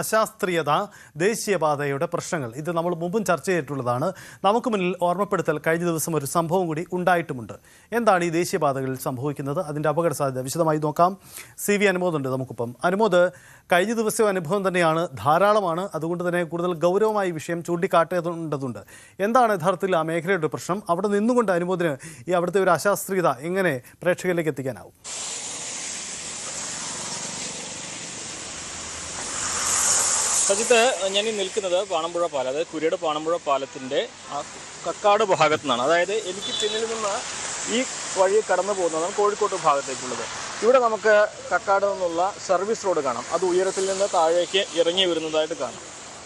അശാസ്ത്രീയത, ദേശീയപാതയുടെ പ്രശ്നങ്ങൾ, ഇത് നമ്മൾ മുമ്പും ചർച്ച ചെയ്തിട്ടുള്ളതാണ്. നമുക്ക് മുന്നിൽ ഓർമ്മപ്പെടുത്തൽ കഴിഞ്ഞ ദിവസം ഒരു സംഭവം കൂടി ഉണ്ടായിട്ടുമുണ്ട്. എന്താണ് ഈ ദേശീയപാതകളിൽ സംഭവിക്കുന്നത്, അതിൻ്റെ അപകട സാധ്യത വിശദമായി നോക്കാം. CV അനുമോദുണ്ട് നമുക്കിപ്പം. അനുമോദ്, കഴിഞ്ഞ ദിവസത്തെ അനുഭവം തന്നെയാണ്, ധാരാളമാണ്. അതുകൊണ്ട് തന്നെ കൂടുതൽ ഗൗരവമായി വിഷയം ചൂണ്ടിക്കാട്ടേണ്ടതുണ്ട്. എന്താണ് യഥാർത്ഥത്തിൽ ആ മേഖലയുടെ പ്രശ്നം? അവിടെ നിന്നുകൊണ്ട് അനുമോദിന് ഈ അവിടുത്തെ ഒരു അശാസ്ത്രീയത എങ്ങനെ പ്രേക്ഷകരിലേക്ക് എത്തിക്കാനാവും? സജിത്ത്, ഞാൻ ഈ നിൽക്കുന്നത് പാണമ്പുഴ പാലം, അതായത് കുരിയുടെ പാണമ്പുഴ പാലത്തിൻ്റെ കക്കാട് ഭാഗത്തു നിന്നാണ്. അതായത് എനിക്ക് പിന്നിൽ നിന്ന് ഈ വഴി കടന്നു പോകുന്നതാണ് കോഴിക്കോട് ഭാഗത്തേക്കുള്ളത്. ഇവിടെ നമുക്ക് കക്കാട് നിന്നുള്ള സർവീസ് റോഡ് കാണാം. അത് ഉയരത്തിൽ നിന്ന് താഴേക്ക് ഇറങ്ങി വരുന്നതായിട്ട് കാണാം.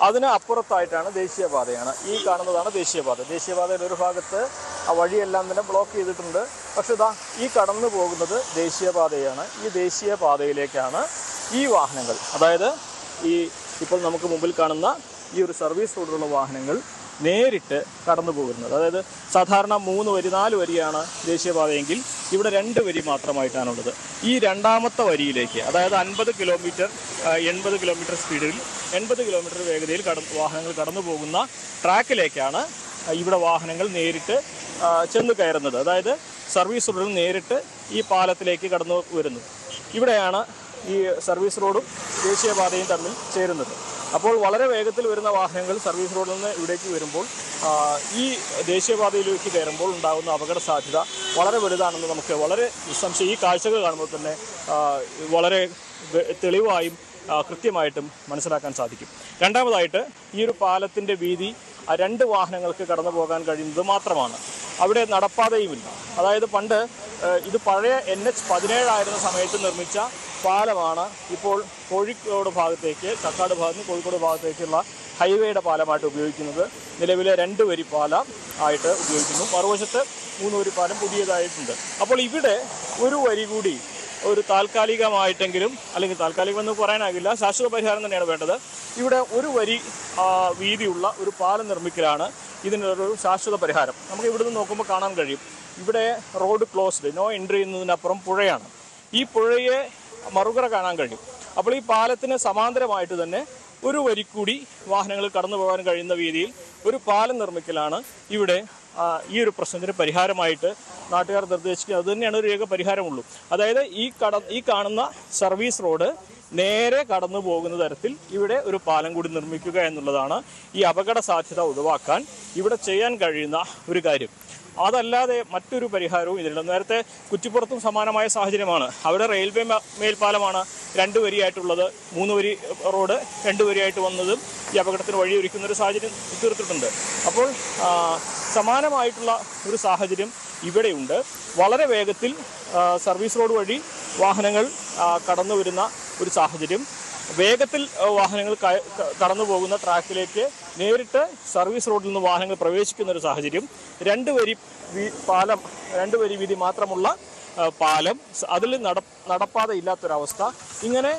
അതിന് അപ്പുറത്തായിട്ടാണ് ദേശീയപാതയാണ്. ഈ കാണുന്നതാണ് ദേശീയപാത. ദേശീയപാതയുടെ ഒരു ഭാഗത്ത് ആ വഴിയെല്ലാം തന്നെ ബ്ലോക്ക് ചെയ്തിട്ടുണ്ട്. പക്ഷേ ഈ കടന്നു പോകുന്നത് ദേശീയപാതയാണ്. ഈ ദേശീയപാതയിലേക്കാണ് ഈ വാഹനങ്ങൾ, അതായത് ഇപ്പോൾ നമുക്ക് മുമ്പിൽ കാണുന്ന ഈ ഒരു സർവീസ് റോഡിലുള്ള വാഹനങ്ങൾ നേരിട്ട് കടന്നു പോകുന്നത്. അതായത് സാധാരണ 3 വരി 4 വരിയാണ് ദേശീയപാതയെങ്കിൽ ഇവിടെ 2 വരി മാത്രമായിട്ടാണുള്ളത്. ഈ രണ്ടാമത്തെ വരിയിലേക്ക്, അതായത് 50 കിലോമീറ്റർ 80 കിലോമീറ്റർ സ്പീഡിൽ 80 കിലോമീറ്റർ വേഗതയിൽ വാഹനങ്ങൾ കടന്നു പോകുന്ന ട്രാക്കിലേക്കാണ് ഇവിടെ വാഹനങ്ങൾ നേരിട്ട് ചെന്ന് കയറുന്നത്. അതായത് സർവീസ് റോഡിൽ നേരിട്ട് ഈ പാലത്തിലേക്ക് കടന്നു വരുന്നു. ഇവിടെയാണ് ഈ സർവീസ് റോഡും ദേശീയപാതയും തമ്മിൽ ചേരുന്നത്. അപ്പോൾ വളരെ വേഗത്തിൽ വരുന്ന വാഹനങ്ങൾ സർവീസ് റോഡിൽ നിന്ന് ഇവിടേക്ക് വരുമ്പോൾ ഈ ദേശീയപാതയിലേക്ക് കയറുമ്പോൾ ഉണ്ടാകുന്ന അപകട സാധ്യത വളരെ വലുതാണെന്ന് നമുക്ക് വളരെ നിസ്സംശയം ഈ കാഴ്ചകൾ കാണുമ്പോൾ തന്നെ വളരെ തെളിവായും കൃത്യമായിട്ടും മനസ്സിലാക്കാൻ സാധിക്കും. രണ്ടാമതായിട്ട്, ഈ ഒരു പാലത്തിൻ്റെ വീതി 2 വാഹനങ്ങൾക്ക് കടന്നു പോകാൻ കഴിയുന്നത് മാത്രമാണ്. അവിടെ നടപ്പാതയുമില്ല. അതായത് പണ്ട് ഇത് പഴയ NH-17 ആയിരുന്ന സമയത്ത് നിർമ്മിച്ച പാലമാണ് ഇപ്പോൾ കോഴിക്കോട് ഭാഗത്തേക്ക്, കക്കാട് ഭാഗത്ത് നിന്ന് കോഴിക്കോട് ഭാഗത്തേക്കുള്ള ഹൈവേയുടെ പാലമായിട്ട് ഉപയോഗിക്കുന്നത്. നിലവിലെ 2 വരി പാലം ആയിട്ട് ഉപയോഗിക്കുന്നു. മറുവശത്ത് 3 വരി പാലം പുതിയതായിട്ടുണ്ട്. അപ്പോൾ ഇവിടെ ഒരു വരി കൂടി, ഒരു താൽക്കാലികമായിട്ടെങ്കിലും, അല്ലെങ്കിൽ താൽക്കാലികമെന്ന് പറയാനാകില്ല, ശാശ്വത പരിഹാരം തന്നെയാണ് വേണ്ടത്. ഇവിടെ ഒരു വരി വീതിയുള്ള ഒരു പാലം നിർമ്മിക്കലാണ് ഇതിനൊരു ശാശ്വത പരിഹാരം. നമുക്ക് ഇവിടുന്ന് നോക്കുമ്പോൾ കാണാൻ കഴിയും, ഇവിടെ റോഡ് ക്ലോസ്ഡ്, നോ എൻട്രി എന്നതിനപ്പുറം പുഴയാണ്. ഈ പുഴയെ മറുകര കാണാൻ കഴിയും. അപ്പോൾ ഈ പാലത്തിന് സമാന്തരമായിട്ട് തന്നെ ഒരു വരി കൂടി വാഹനങ്ങൾ കടന്നു പോകാൻ കഴിയുന്ന രീതിയിൽ ഒരു പാലം നിർമ്മിക്കലാണ് ഇവിടെ ഈ ഒരു പ്രശ്നത്തിന് പരിഹാരമായിട്ട് നാട്ടുകാർ നിർദ്ദേശിക്കുന്നത്. അത് തന്നെയാണ് ഒരു ഏക പരിഹാരമുള്ളൂ. അതായത് ഈ കാണുന്ന സർവീസ് റോഡ് നേരെ കടന്നു പോകുന്ന തരത്തിൽ ഇവിടെ ഒരു പാലം കൂടി നിർമ്മിക്കുക എന്നുള്ളതാണ് ഈ അപകട സാധ്യത ഒഴിവാക്കാൻ ഇവിടെ ചെയ്യാൻ കഴിയുന്ന ഒരു കാര്യം. അതല്ലാതെ മറ്റൊരു പരിഹാരവും ഇതില്ല. നേരത്തെ കുറ്റിപ്പുറത്തും സമാനമായ സാഹചര്യമാണ്. അവിടെ റെയിൽവേ മേൽപ്പാലമാണ് 2 വരിയായിട്ടുള്ളത്. 3 വരി റോഡ് 2 വരിയായിട്ട് വന്നതും ഈ അപകടത്തിന് വഴിയൊരുക്കുന്ന ഒരു സാഹചര്യം തീർത്തിട്ടുണ്ട്. അപ്പോൾ സമാനമായിട്ടുള്ള ഒരു സാഹചര്യം ഇവിടെയുണ്ട്. വളരെ വേഗത്തിൽ സർവീസ് റോഡ് വഴി വാഹനങ്ങൾ കടന്നു വരുന്ന ഒരു സാഹചര്യം, വേഗത്തിൽ വാഹനങ്ങൾ കടന്നു പോകുന്ന ട്രാക്കിലേക്ക് നേരിട്ട് സർവീസ് റോഡിൽ നിന്ന് വാഹനങ്ങൾ പ്രവേശിക്കുന്ന ഒരു സാഹചര്യം, 2 വരി പാലം, 2 വരി വീതി മാത്രമുള്ള പാലം, അതിൽ നടപ്പാത ഇല്ലാത്തൊരവസ്ഥ. ഇങ്ങനെ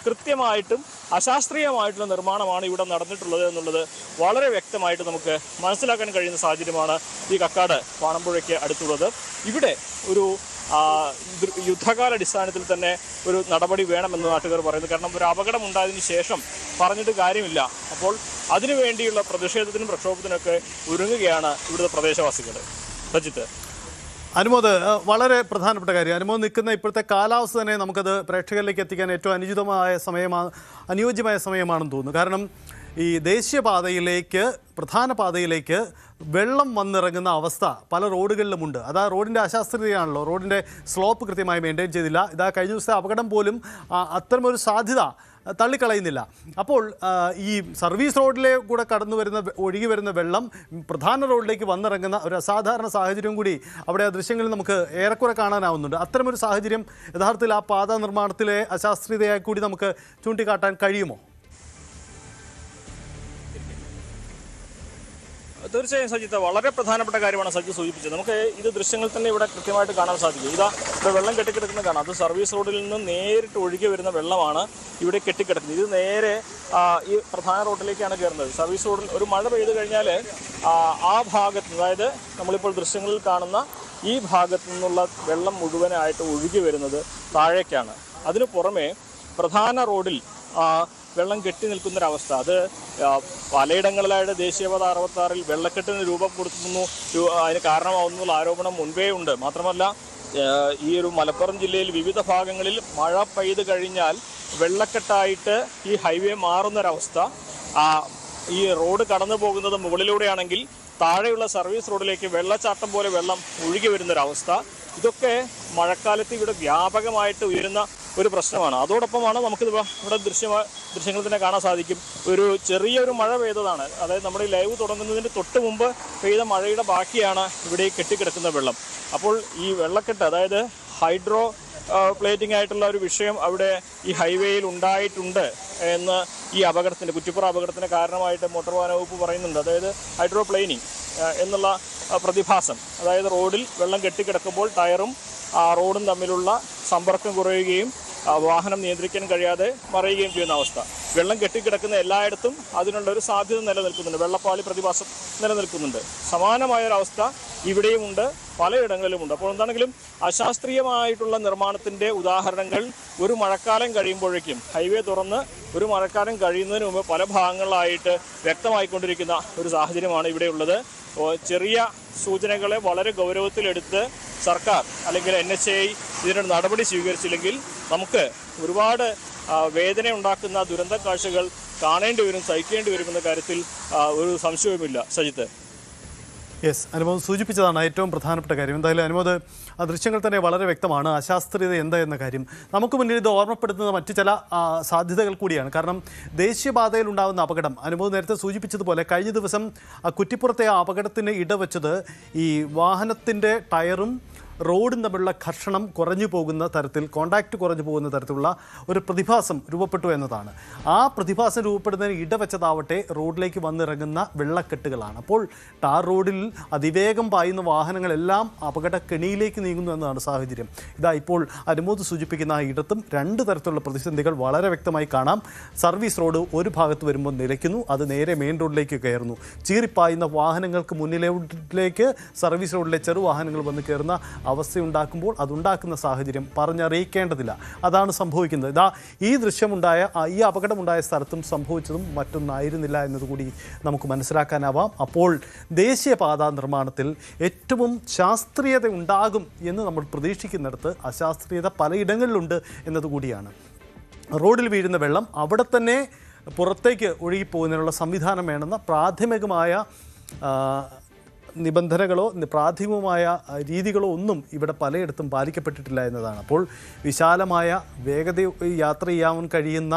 കൃത്യമായിട്ടും അശാസ്ത്രീയമായിട്ടുള്ള നിർമ്മാണമാണ് ഇവിടെ നടന്നിട്ടുള്ളത് എന്നുള്ളത് വളരെ വ്യക്തമായിട്ട് നമുക്ക് മനസ്സിലാക്കാൻ കഴിയുന്ന സാഹചര്യമാണ് ഈ കക്കാട് പാണമ്പുഴയ്ക്ക് അടുത്തുള്ളത്. ഇവിടെ ഒരു യുദ്ധകാലാടിസ്ഥാനത്തിൽ തന്നെ ഒരു നടപടി വേണമെന്ന് നാട്ടുകാർ പറയുന്നു. കാരണം ഒരു അപകടം ഉണ്ടായതിനു ശേഷം പറഞ്ഞിട്ട് കാര്യമില്ല. അപ്പോൾ അതിനുവേണ്ടിയുള്ള പ്രതിഷേധത്തിനും പ്രക്ഷോഭത്തിനൊക്കെ ഒരുങ്ങുകയാണ് ഇവിടുത്തെ പ്രദേശവാസികൾ. സജിത്ത്. അനുമോദ്, വളരെ പ്രധാനപ്പെട്ട കാര്യം. അനുമോദ് നിൽക്കുന്ന ഇപ്പോഴത്തെ കാലാവസ്ഥ തന്നെ നമുക്കത് പ്രേക്ഷകരിലേക്ക് എത്തിക്കാൻ ഏറ്റവും അനുയോജ്യമായ സമയമാണെന്ന് തോന്നുന്നു. കാരണം ഈ ദേശീയപാതയിലേക്ക്, പ്രധാന പാതയിലേക്ക് വെള്ളം വന്നിറങ്ങുന്ന അവസ്ഥ പല റോഡുകളിലുമുണ്ട്. അതാ റോഡിൻ്റെ അശാസ്ത്രീയതയാണല്ലോ. റോഡിൻ്റെ സ്ലോപ്പ് കൃത്യമായി മെയിൻറ്റെയിൻ ചെയ്തില്ല. ഇതാ കഴിഞ്ഞ ദിവസത്തെ അപകടം പോലും അത്തരമൊരു സാധ്യത തള്ളിക്കളയുന്നില്ല. അപ്പോൾ ഈ സർവീസ് റോഡിലെ കൂടെ ഒഴുകി വരുന്ന വെള്ളം പ്രധാന റോഡിലേക്ക് വന്നിറങ്ങുന്ന ഒരു അസാധാരണ സാഹചര്യം കൂടി അവിടെ ആ ദൃശ്യങ്ങളിൽ നമുക്ക് ഏറെക്കുറെ കാണാനാവുന്നുണ്ട്. അത്തരമൊരു സാഹചര്യം യഥാർത്ഥത്തിൽ ആ പാത നിർമ്മാണത്തിലെ അശാസ്ത്രീയതയായി കൂടി നമുക്ക് ചൂണ്ടിക്കാട്ടാൻ കഴിയുമോ? തീർച്ചയായും സജിത്ത്, വളരെ പ്രധാനപ്പെട്ട കാര്യമാണ് സജിത്ത് സൂചിപ്പിച്ചത്. നമുക്ക് ഇത് ദൃശ്യങ്ങൾ തന്നെ ഇവിടെ കൃത്യമായിട്ട് കാണാൻ സാധിക്കും. ഇവിടെ വെള്ളം കെട്ടിക്കിടക്കുന്നത് കാണാം. അത് സർവീസ് റോഡിൽ നിന്ന് നേരിട്ട് ഒഴുകി വരുന്ന വെള്ളമാണ് ഇവിടെ കെട്ടിക്കിടക്കുന്നത്. ഇത് നേരെ ഈ പ്രധാന റോഡിലേക്കാണ് കയറുന്നത്. സർവീസ് റോഡിൽ ഒരു മഴ പെയ്തു കഴിഞ്ഞാൽ ആ ഭാഗത്ത്, അതായത് നമ്മളിപ്പോൾ ദൃശ്യങ്ങളിൽ കാണുന്ന ഈ ഭാഗത്തു നിന്നുള്ള വെള്ളം മുഴുവനായിട്ട് ഒഴുകി വരുന്നത് താഴേക്കാണ്. അതിനു പുറമെ പ്രധാന റോഡിൽ വെള്ളം കെട്ടി നിൽക്കുന്നൊരവസ്ഥ. അത് പലയിടങ്ങളിലായിട്ട് ദേശീയപാത 66 വെള്ളക്കെട്ടിന് രൂപം കൊടുക്കുന്നു, അതിന് കാരണമാവുന്നുള്ള ആരോപണം മുൻപേ ഉണ്ട്. മാത്രമല്ല ഈ ഒരു മലപ്പുറം ജില്ലയിൽ വിവിധ ഭാഗങ്ങളിൽ മഴ പെയ്ത് കഴിഞ്ഞാൽ വെള്ളക്കെട്ടായിട്ട് ഈ ഹൈവേ മാറുന്നൊരവസ്ഥ. ഈ റോഡ് കടന്നു പോകുന്നത് മുകളിലൂടെയാണെങ്കിൽ താഴെയുള്ള സർവീസ് റോഡിലേക്ക് വെള്ളച്ചാട്ടം പോലെ വെള്ളം ഒഴുകി വരുന്നൊരവസ്ഥ. ഇതൊക്കെ മഴക്കാലത്ത് ഇവിടെ വ്യാപകമായിട്ട് ഉയരുന്ന ഒരു പ്രശ്നമാണ്. അതോടൊപ്പമാണ് നമുക്കിത് ഇവിടെ ദൃശ്യങ്ങൾ തന്നെ കാണാൻ സാധിക്കും. ചെറിയൊരു മഴ പെയ്തതാണ്. അതായത് നമ്മുടെ ഈ ലൈവ് തുടങ്ങുന്നതിന് തൊട്ട് മുമ്പ് പെയ്ത മഴയുടെ ബാക്കിയാണ് ഇവിടെ കെട്ടിക്കിടക്കുന്ന വെള്ളം. അപ്പോൾ ഈ വെള്ളക്കെട്ട്, അതായത് ഹൈഡ്രോ പ്ലേറ്റിംഗ് ആയിട്ടുള്ള ഒരു വിഷയം അവിടെ ഈ ഹൈവേയിൽ ഉണ്ടായിട്ടുണ്ട് എന്ന് ഈ അപകടത്തിൻ്റെ, കുറ്റിപ്പുറ അപകടത്തിന് കാരണമായിട്ട് മോട്ടോർ വാഹന വകുപ്പ് പറയുന്നുണ്ട്. അതായത് ഹൈഡ്രോ പ്ലെയിനിങ് എന്നുള്ള പ്രതിഭാസം, അതായത് റോഡിൽ വെള്ളം കെട്ടിക്കിടക്കുമ്പോൾ ടയറും റോഡും തമ്മിലുള്ള സമ്പർക്കം കുറയുകയും വാഹനം നിയന്ത്രിക്കാൻ കഴിയാതെ മറിയുകയും ചെയ്യുന്ന അവസ്ഥ. വെള്ളം കെട്ടിക്കിടക്കുന്ന എല്ലായിടത്തും അതിനുള്ള ഒരു സാധ്യത നിലനിൽക്കുന്നുണ്ട്, വെള്ളപ്പാളി പ്രതിഭാസം നിലനിൽക്കുന്നുണ്ട്. സമാനമായൊരവസ്ഥ ഇവിടെയുമുണ്ട്, പലയിടങ്ങളിലുമുണ്ട്. അപ്പോൾ എന്താണെങ്കിലും അശാസ്ത്രീയമായിട്ടുള്ള നിർമ്മാണത്തിൻ്റെ ഉദാഹരണങ്ങൾ ഒരു മഴക്കാലം കഴിയുമ്പോഴേക്കും, ഹൈവേ തുറന്ന് ഒരു മഴക്കാലം കഴിയുന്നതിന് മുമ്പ് പല ഭാഗങ്ങളിലായിട്ട് വ്യക്തമായിക്കൊണ്ടിരിക്കുന്ന ഒരു സാഹചര്യമാണ് ഇവിടെയുള്ളത്. ചെറിയ സൂചനകളെ വളരെ ഗൗരവത്തിലെടുത്ത് സർക്കാർ അല്ലെങ്കിൽ NHAI ഇതിനൊരു നടപടി സ്വീകരിച്ചില്ലെങ്കിൽ നമുക്ക് ഒരുപാട് വേദന ഉണ്ടാക്കുന്ന ദുരന്ത കാഴ്ചകൾ കാണേണ്ടി വരും, സഹിക്കേണ്ടി വരുമെന്ന കാര്യത്തിൽ ഒരു സംശയവുമില്ല. സജിത്ത്. യെസ്, അനുമോദ് സൂചിപ്പിച്ചതാണ് ഏറ്റവും പ്രധാനപ്പെട്ട കാര്യം. എന്തായാലും അനുമോദ് ആ ദൃശ്യങ്ങൾ തന്നെ വളരെ വ്യക്തമാണ്. അശാസ്ത്രീയത എന്താ എന്ന കാര്യം നമുക്ക് മുന്നിൽ ഇത് ഓർമ്മപ്പെടുത്തുന്ന മറ്റു ചില സാധ്യതകൾ കൂടിയാണ്. കാരണം ദേശീയപാതയിൽ ഉണ്ടാകുന്ന അപകടം, അനുമോദ് നേരത്തെ സൂചിപ്പിച്ചതുപോലെ കഴിഞ്ഞ ദിവസം കുറ്റിപ്പുറത്തെ ആ അപകടത്തിന് ഇടവച്ചത് ഈ വാഹനത്തിൻ്റെ ടയറും റോഡും തമ്മിലുള്ള ഘർഷണം കുറഞ്ഞു പോകുന്ന തരത്തിൽ, കോണ്ടാക്റ്റ് കുറഞ്ഞു പോകുന്ന തരത്തിലുള്ള ഒരു പ്രതിഭാസം രൂപപ്പെട്ടു എന്നതാണ്. ആ പ്രതിഭാസം രൂപപ്പെടുന്നതിന് ഇടവച്ചതാവട്ടെ റോഡിലേക്ക് വന്നിറങ്ങുന്ന വെള്ളക്കെട്ടുകളാണ്. അപ്പോൾ ടാർ റോഡിൽ അതിവേഗം പായുന്ന വാഹനങ്ങളെല്ലാം അപകടക്കെണിയിലേക്ക് നീങ്ങുന്നു എന്നതാണ് സാഹചര്യം. ഇതാ ഇപ്പോൾ അനുമോദ് സൂചിപ്പിക്കുന്ന ആ ഇടത്തും രണ്ട് തരത്തിലുള്ള പ്രതിസന്ധികൾ വളരെ വ്യക്തമായി കാണാം. സർവീസ് റോഡ് ഒരു ഭാഗത്ത് വരുമ്പോൾ നിലയ്ക്കുന്നു, അത് നേരെ മെയിൻ റോഡിലേക്ക് കയറുന്നു. ചീറിപ്പായുന്ന വാഹനങ്ങൾക്ക് മുന്നിലേക്ക് സർവീസ് റോഡിലെ ചെറുവാഹനങ്ങൾ വന്ന് കയറുന്ന അവസ്ഥയുണ്ടാക്കുമ്പോൾ അതുണ്ടാക്കുന്ന സാഹചര്യം പറഞ്ഞറിയിക്കേണ്ടതില്ല. അതാണ് സംഭവിക്കുന്നത്. ഇതാ ഈ ഈ അപകടമുണ്ടായ സ്ഥലത്തും സംഭവിച്ചതും മറ്റൊന്നായിരുന്നില്ല എന്നതുകൂടി നമുക്ക് മനസ്സിലാക്കാനാവാം. അപ്പോൾ ദേശീയപാതാ നിർമ്മാണത്തിൽ ഏറ്റവും ശാസ്ത്രീയത ഉണ്ടാകും എന്ന് നമ്മൾ പ്രതീക്ഷിക്കുന്നിടത്ത് അശാസ്ത്രീയത പലയിടങ്ങളിലുണ്ട് എന്നതുകൂടിയാണ്. റോഡിൽ വീഴുന്ന വെള്ളം അവിടെ തന്നെ പുറത്തേക്ക് ഒഴുകിപ്പോകുന്നതിനുള്ള സംവിധാനം വേണമെന്ന പ്രാഥമികമായ നിബന്ധനകളോ പ്രാഥമികമായ രീതികളോ ഒന്നും ഇവിടെ പലയിടത്തും പാലിക്കപ്പെട്ടിട്ടില്ല എന്നതാണ്. അപ്പോൾ വിശാലമായ വേഗത യാത്ര ചെയ്യാൻ കഴിയുന്ന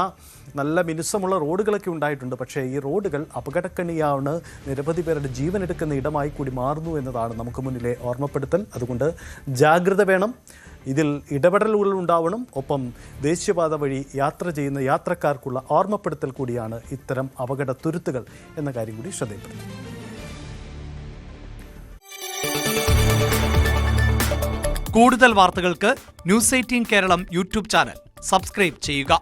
നല്ല മിനുസമുള്ള റോഡുകളൊക്കെ ഉണ്ടായിട്ടുണ്ട്. പക്ഷേ ഈ റോഡുകൾ അപകടക്കണിയാണ്, നിരവധി പേരുടെ ജീവനെടുക്കുന്ന ഇടമായി കൂടി മാറുന്നു എന്നതാണ് നമുക്ക് മുന്നിലെ ഓർമ്മപ്പെടുത്തൽ. അതുകൊണ്ട് ജാഗ്രത വേണം, ഇതിൽ ഇടപെടലുകൾ ഉണ്ടാവണം. ഒപ്പം ദേശീയപാത വഴി യാത്ര ചെയ്യുന്ന യാത്രക്കാർക്കുള്ള ഓർമ്മപ്പെടുത്തൽ കൂടിയാണ് ഇത്തരം അപകട തുരുത്തുകൾ എന്ന കാര്യം കൂടി ശ്രദ്ധയിൽപ്പെടുത്തും. കൂടുതൽ വാർത്തകൾക്ക് news 18 Keralam YouTube channel subscribe ചെയ്യുക.